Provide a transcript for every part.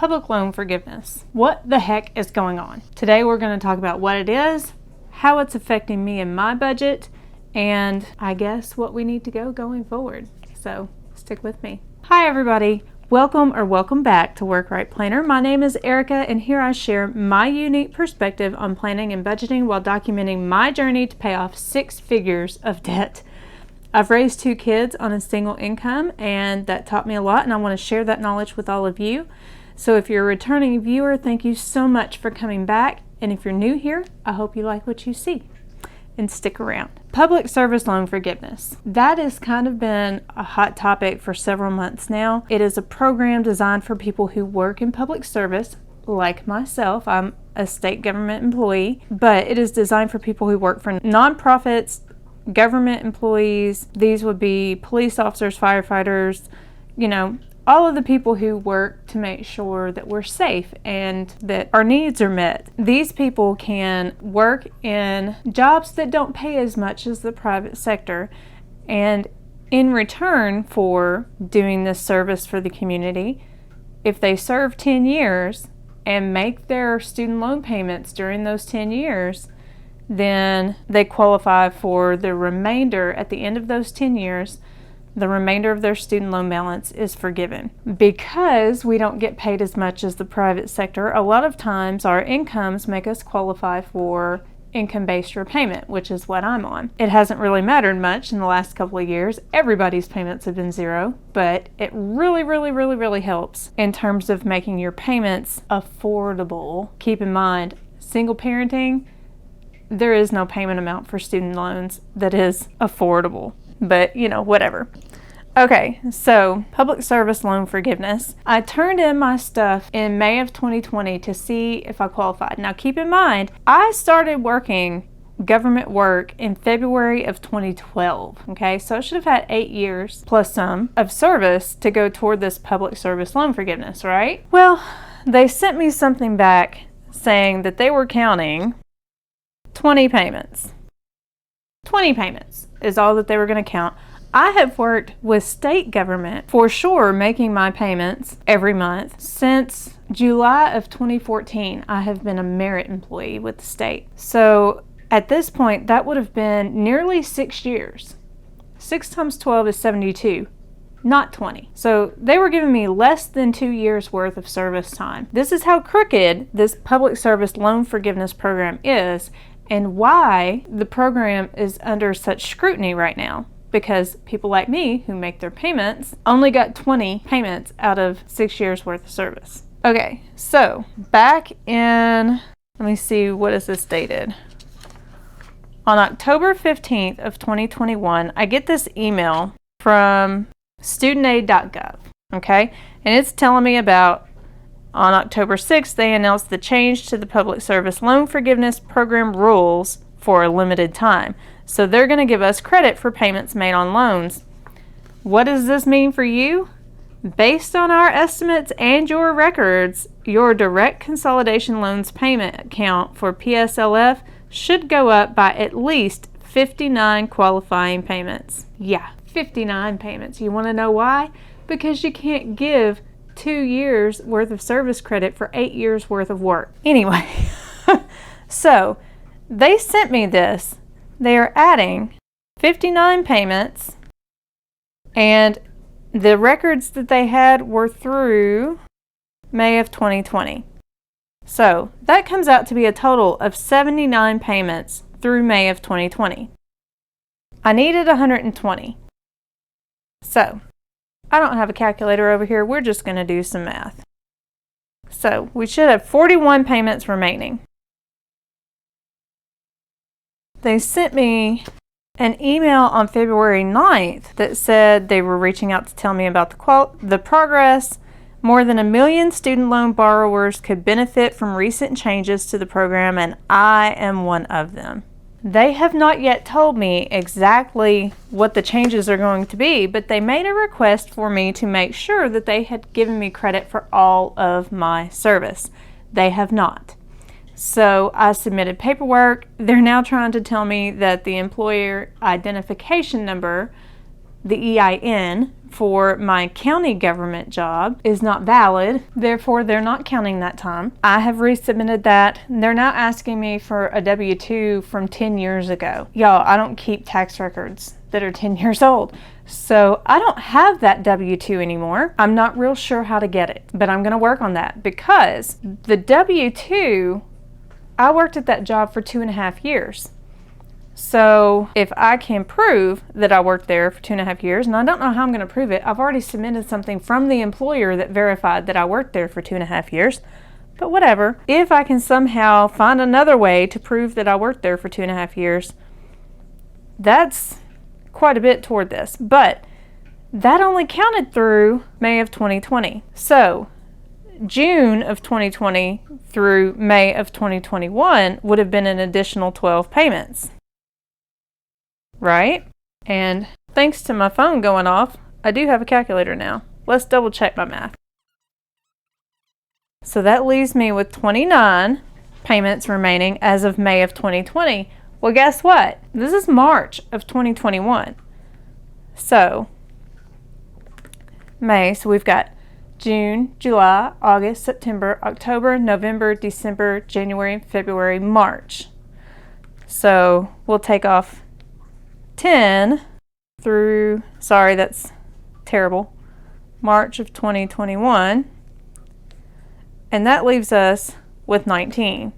public loan forgiveness. What the heck is going on? Today we're going to talk about what it is, how it's affecting me and my budget, and I guess what we need to going forward. So stick with me. Hi everybody. Welcome back to Work Right Planner. My name is Erica, and here I share my unique perspective on planning and budgeting while documenting my journey to pay off 6 figures of debt. I've raised 2 kids on a single income, and that taught me a lot, and I want to share that knowledge with all of you. So if you're a returning viewer, thank you so much for coming back, and if you're new here, I hope you like what you see and stick around. Public service loan forgiveness. That has kind of been a hot topic for several months now. It is a program designed for people who work in public service, like myself. I'm a state government employee, but it is designed for people who work for nonprofits, government employees. These would be police officers, firefighters, all of the people who work to make sure that we're safe and that our needs are met. These people can work in jobs that don't pay as much as the private sector, and in return for doing this service for the community, if they serve 10 years and make their student loan payments during those 10 years, then they qualify for the remainder at the end of those 10 years. The remainder of their student loan balance is forgiven. Because we don't get paid as much as the private sector, a lot of times our incomes make us qualify for income-based repayment, which is what I'm on. It hasn't really mattered much in the last couple of years. Everybody's payments have been 0, but it really helps in terms of making your payments affordable. Keep in mind, single parenting, there is no payment amount for student loans that is affordable. But, whatever. Okay, so public service loan forgiveness. I turned in my stuff in May of 2020 to see if I qualified. Now, keep in mind, I started working government work in February of 2012. Okay, so I should have had 8 years plus some of service to go toward this public service loan forgiveness, right? Well, they sent me something back saying that they were counting 20 payments. 20 payments is all that they were going to count. I have worked with state government for sure, making my payments every month. Since July of 2014, I have been a merit employee with the state. So at this point, that would have been nearly 6 years. 6 times 12 is 72, not 20. So they were giving me less than 2 years worth of service time. This is how crooked this public service loan forgiveness program is, and why the program is under such scrutiny right now, because people like me who make their payments only got 20 payments out of 6 years worth of service. Okay, so back in, let me see, what is this dated? On October 15th of 2021, I get this email from studentaid.gov, okay? And it's telling me about, on October 6th, they announced the change to the public service loan forgiveness program rules for a limited time. So they're going to give us credit for payments made on loans. What does this mean for you? Based on our estimates and your records, your direct consolidation loans payment account for PSLF should go up by at least 59 qualifying payments. Yeah, 59 payments. You want to know why? Because you can't give 2 years worth of service credit for 8 years worth of work. Anyway, so they sent me this. They are adding 59 payments, and the records that they had were through May of 2020. So that comes out to be a total of 79 payments through May of 2020. I needed 120. So I don't have a calculator over here. We're just going to do some math. So we should have 41 payments remaining. They sent me an email on February 9th that said they were reaching out to tell me about the progress. More than 1 million student loan borrowers could benefit from recent changes to the program, and I am one of them. They have not yet told me exactly what the changes are going to be, but they made a request for me to make sure that they had given me credit for all of my service. They have not. So I submitted paperwork. They're now trying to tell me that the employer identification number the EIN for my county government job is not valid. Therefore, they're not counting that time. I have resubmitted that. They're now asking me for a W-2 from 10 years ago. Y'all, I don't keep tax records that are 10 years old. So I don't have that W-2 anymore. I'm not real sure how to get it, but I'm gonna work on that because the W-2, I worked at that job for 2.5 years. So if I can prove that I worked there for 2.5 years, and I don't know how I'm going to prove it, I've already submitted something from the employer that verified that I worked there for 2.5 years, but whatever. If I can somehow find another way to prove that I worked there for 2.5 years, that's quite a bit toward this, but that only counted through May of 2020. So June of 2020 through May of 2021 would have been an additional 12 payments. Right? And thanks to my phone going off, I do have a calculator now. Let's double check my math. So that leaves me with 29 payments remaining as of May of 2020. Well, guess what? This is March of 2021. So May, so we've got June, July, August, September, October, November, December, January, February, March. So we'll take off 10 through, sorry, that's terrible, March of 2021, and that leaves us with 19.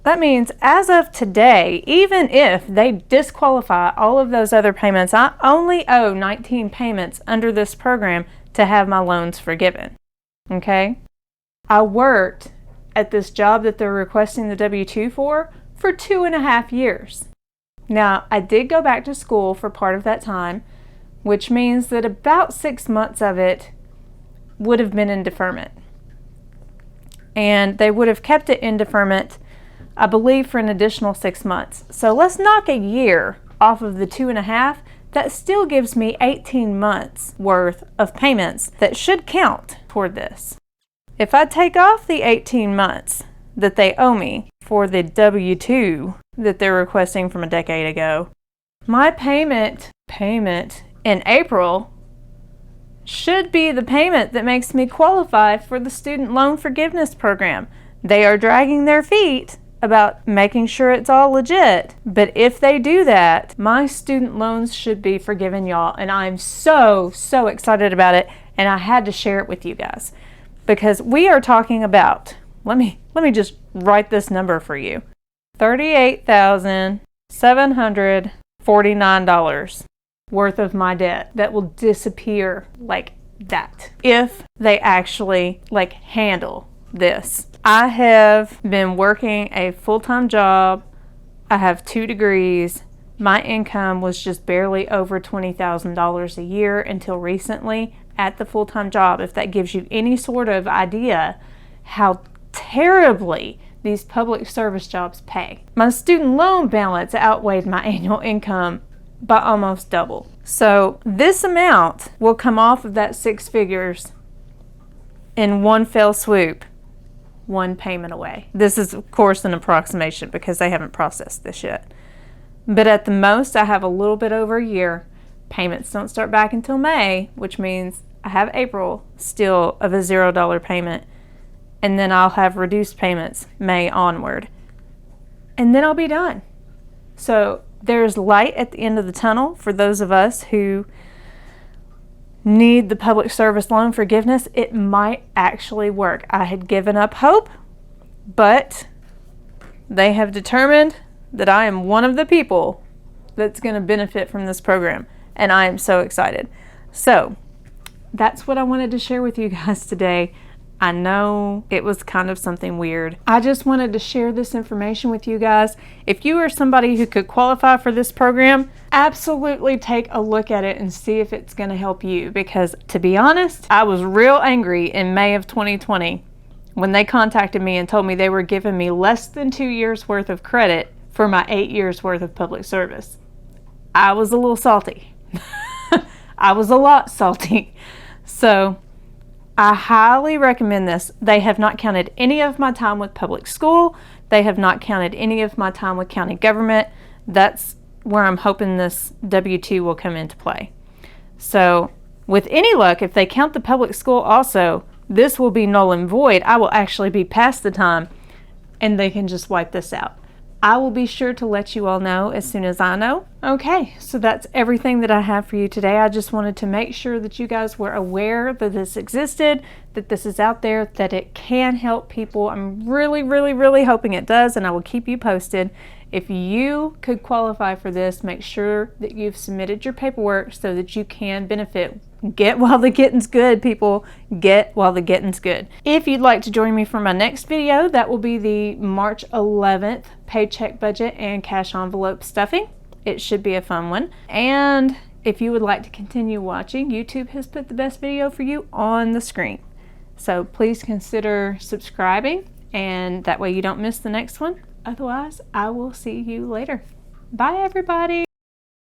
That means as of today, even if they disqualify all of those other payments, I only owe 19 payments under this program to have my loans forgiven. Okay? I worked at this job that they're requesting the W-2 for 2.5 years. Now, I did go back to school for part of that time, which means that about 6 months of it would have been in deferment. And they would have kept it in deferment, I believe, for an additional 6 months. So let's knock a year off of the 2.5. That still gives me 18 months worth of payments that should count toward this. If I take off the 18 months that they owe me for the W-2 that they're requesting from a decade ago, my payment in April should be the payment that makes me qualify for the student loan forgiveness program. They are dragging their feet about making sure it's all legit, but if they do that, my student loans should be forgiven, y'all, and I'm so excited about it, and I had to share it with you guys because we are talking about, let me just write this number for you, $38,749 worth of my debt that will disappear like that if they actually handle this. I have been working a full-time job. I have 2 degrees. My income was just barely over $20,000 a year until recently at the full-time job. If that gives you any sort of idea how terribly these public service jobs pay. My student loan balance outweighed my annual income by almost double. So this amount will come off of that 6 figures in one fell swoop, one payment away. This is, of course, an approximation because they haven't processed this yet. But at the most, I have a little bit over a year. Payments don't start back until May, which means I have April still of a $0 payment. And then I'll have reduced payments May onward. And then I'll be done. So there's light at the end of the tunnel for those of us who need the public service loan forgiveness. It might actually work. I had given up hope, but they have determined that I am one of the people that's going to benefit from this program. And I am so excited. So that's what I wanted to share with you guys today. I know it was kind of something weird. I just wanted to share this information with you guys. If you are somebody who could qualify for this program, absolutely take a look at it and see if it's going to help you. Because to be honest, I was real angry in May of 2020 when they contacted me and told me they were giving me less than 2 years worth of credit for my 8 years worth of public service. I was a little salty. I was a lot salty. So I highly recommend this. They have not counted any of my time with public school. They have not counted any of my time with county government. That's where I'm hoping this W-2 will come into play. So with any luck, if they count the public school also, this will be null and void. I will actually be past the time and they can just wipe this out. I will be sure to let you all know as soon as I know. Okay, so that's everything that I have for you today. I just wanted to make sure that you guys were aware that this existed, that this is out there, that it can help people. I'm really, really, really hoping it does, and I will keep you posted. If you could qualify for this, make sure that you've submitted your paperwork so that you can benefit. Get while the getting's good, people. Get while the getting's good. If you'd like to join me for my next video, that will be the March 11th paycheck budget and cash envelope stuffing. It should be a fun one. And if you would like to continue watching, YouTube has put the best video for you on the screen. So please consider subscribing, and that way you don't miss the next one. Otherwise, I will see you later. Bye, everybody.